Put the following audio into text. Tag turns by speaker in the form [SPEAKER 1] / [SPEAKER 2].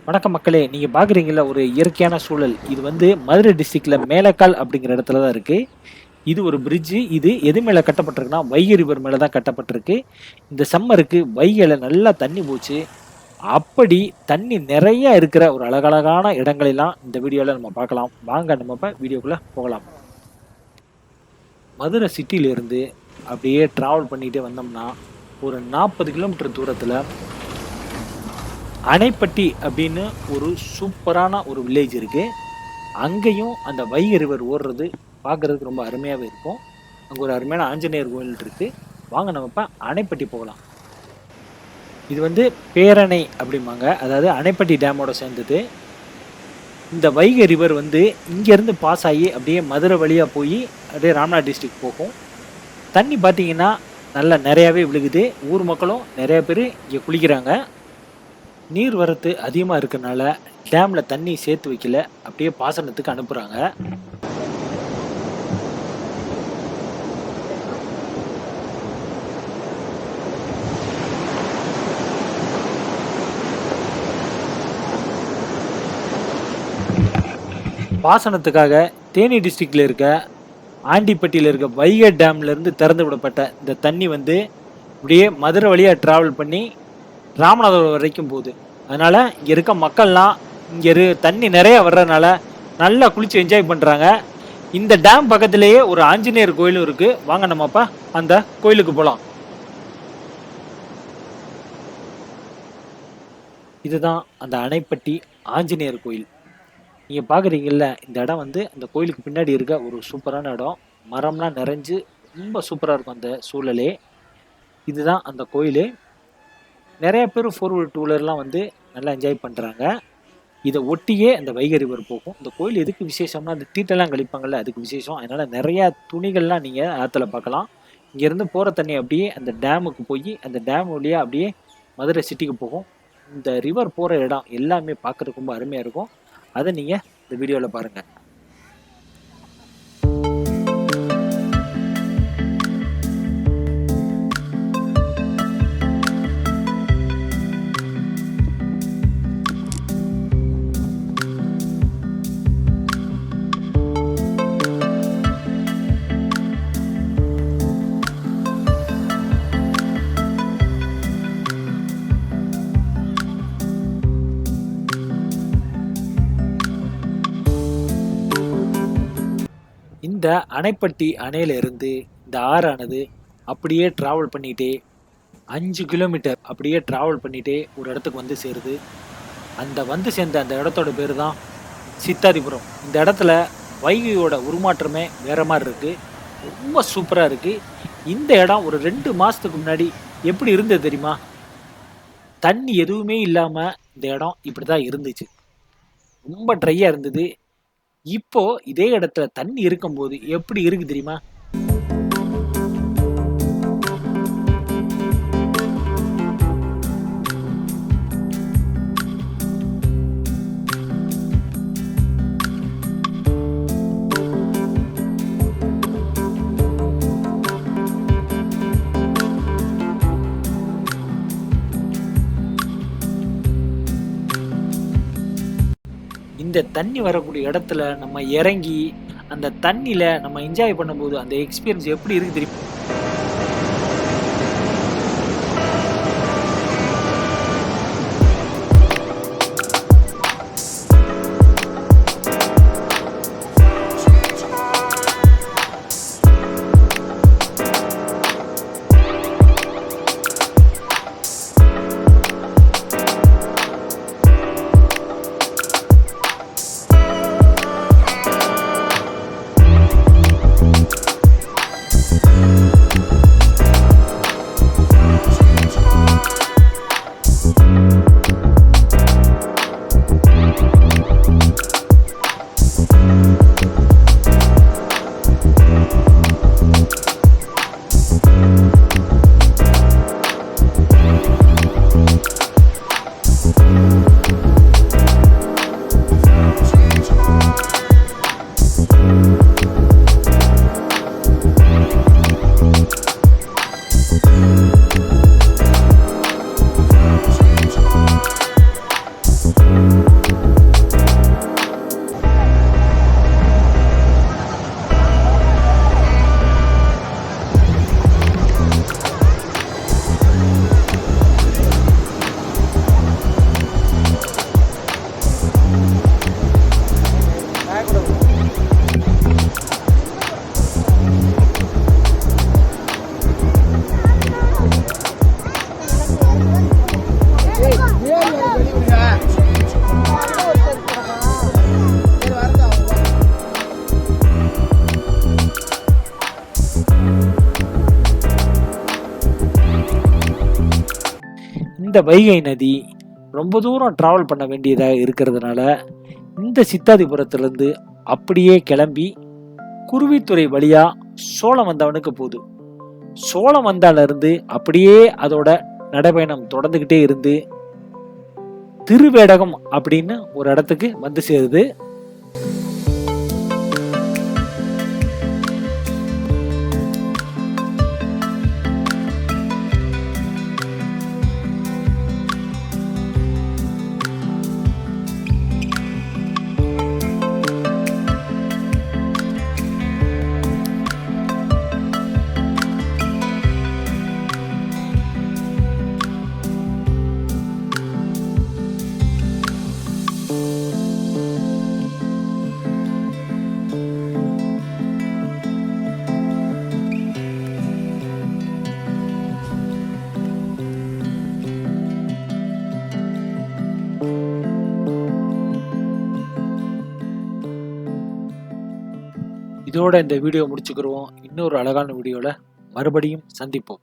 [SPEAKER 1] வணக்கம் மக்களே! நீங்க பார்க்குறீங்கல்ல ஒரு இயற்கையான சூழல். இது வந்து மதுரை டிஸ்ட்ரிக்ட்ல மேலக்கால் அப்படிங்கிற இடத்துல தான் இருக்கு. இது ஒரு பிரிட்ஜ். இது எது மேல கட்டப்பட்டிருக்குன்னா, வைகை ரிவர் மேல தான் கட்டப்பட்டிருக்கு. இந்த சம்மருக்கு வைகையில நல்லா தண்ணி போச்சு. அப்படி தண்ணி நெறைய இருக்கிற ஒரு அழகழகான இடங்களெல்லாம் இந்த வீடியோல நம்ம பார்க்கலாம். வாங்க நம்ம இப்ப வீடியோக்குள்ள போகலாம். மதுரை சிட்டியிலிருந்து அப்படியே டிராவல் பண்ணிட்டே வந்தோம்னா, ஒரு 40 கிலோமீட்டர் தூரத்துல அணைப்பட்டி அப்படின்னு ஒரு சூப்பரான ஒரு வில்லேஜ் இருக்கு. அங்கேயும் அந்த வைகை ரிவர் ஓடுறது பார்க்கறதுக்கு ரொம்ப அருமையாவே இருக்கும். அங்க ஒரு அருமையான ஆஞ்சநேயர் கோயில் இருக்கு. வாங்க நம்ம இப்ப அணைப்பட்டி போகலாம். இது வந்து பேரணை அப்படிம்பாங்க. அதாவது அணைப்பட்டி டேமோட சேர்ந்தது. இந்த வைகை ரிவர் வந்து இங்கேருந்து பாஸ் ஆகி அப்படியே மதுரை வழியா போய் அப்படியே ராமநாத் டிஸ்ட்ரிக்ட் போகும். தண்ணி பார்த்தீங்கன்னா நல்லா நிறையாவே விழுகுது. ஊர் மக்களும் நிறைய பேர் இங்கே குளிக்கிறாங்க. நீர் வரத்து அதிகமா இருக்கனால டேம்ல தண்ணி சேர்த்து வைக்கல. அப்படியே பாசனத்துக்கு அனுப்புறாங்க. பாசனத்துக்காக தேனி டிஸ்ட்ரிக்ட்ல இருக்க ஆண்டிப்பட்டியில இருக்க வைகை டேம்ல இருந்து திறந்து விடப்பட்ட இந்த தண்ணி வந்து இப்படியே மதுரை வழியா டிராவல் பண்ணி ராமநாதபுரம் வரைக்கும் போகுது. அதனால இங்க இருக்க மக்கள்லாம் தண்ணி நிறைய வர்றதுனால நல்லா குளிச்சு என்ஜாய் பண்றாங்க. இந்த டேம் பக்கத்திலேயே ஒரு ஆஞ்சநேயர் கோயிலும் இருக்கு. வாங்க நம்ம அப்ப அந்த கோயிலுக்கு போலாம். இதுதான் அந்த அணைப்பட்டி ஆஞ்சநேயர் கோயில். நீங்க பாக்குறீங்கல்ல, இந்த இடம் வந்து அந்த கோயிலுக்கு பின்னாடி இருக்க ஒரு சூப்பரான இடம். மரம்லாம் நிறைஞ்சு ரொம்ப சூப்பரா இருக்கும் அந்த சூழலே. இதுதான் அந்த கோயிலு. நிறைய பேர் 4 டூலர்லாம் வந்து நல்லா என்ஜாய் பண்ணுறாங்க. இதை ஒட்டியே அந்த வைகை ரிவர் போகும். இந்த கோயில் எதுக்கு விசேஷம்னா, அந்த தீட்டெல்லாம் கழிப்பாங்கல்ல, அதுக்கு விசேஷம். அதனால் நிறையா துணிகள்லாம் நீங்கள் ஆற்றுல பார்க்கலாம். இங்கேருந்து போகிற தண்ணி அப்படியே அந்த டேமுக்கு போய் அந்த டேம் வழியாக அப்படியே மதுரை சிட்டிக்கு போகும். இந்த ரிவர் போகிற இடம் எல்லாமே பார்க்குறதுக்கு ரொம்ப அருமையாக இருக்கும். அதை நீங்கள் இந்த வீடியோவில் பாருங்கள். இந்த அணைப்பட்டி அணையில இருந்து இந்த ஆறானது அப்படியே டிராவல் பண்ணிட்டே 5 கிலோமீட்டர் அப்படியே டிராவல் பண்ணிட்டே ஒரு இடத்துக்கு வந்து சேருது. அந்த வந்து சேர்ந்த அந்த இடத்தோட பேர் தான் சித்தாதிபுரம். இந்த இடத்துல வைகையோட உருமாற்றமே வேற மாதிரி இருக்கு. ரொம்ப சூப்பராக இருக்கு. இந்த இடம் ஒரு 2 மாசத்துக்கு முன்னாடி எப்படி இருந்தது தெரியுமா? தண்ணி எதுவுமே இல்லாம இந்த இடம் இப்படிதான் இருந்துச்சு. ரொம்ப ட்ரையா இருந்தது. இப்போ இதே இடத்துல தண்ணி இருக்கும்போது எப்படி இருக்கு தெரியுமா? இந்த தண்ணி வரக்கூடிய இடத்துல நம்ம இறங்கி அந்த தண்ணியில நம்ம என்ஜாய் பண்ணும்போது அந்த எக்ஸ்பீரியன்ஸ் எப்படி இருக்கு தெரியுமா? இந்த வைகை நதி ரொம்ப தூரம் டிராவல் பண்ண வேண்டியதாக இருக்கிறதுனால இந்த சித்தாதிபுரத்திலிருந்து அப்படியே கிளம்பி குருவித்துறை வழியா சோழவந்தானுக்கு போகுது. சோழவந்தால இருந்து அப்படியே அதோட நடைபயணம் தொடர்ந்துகிட்டே இருந்து திருவேடகம் அப்படின்னு ஒரு இடத்துக்கு வந்து சேருது. இதோட இந்த வீடியோ முடிச்சுக்கிறோம். இன்னொரு அழகான வீடியோல மறுபடியும் சந்திப்போம்.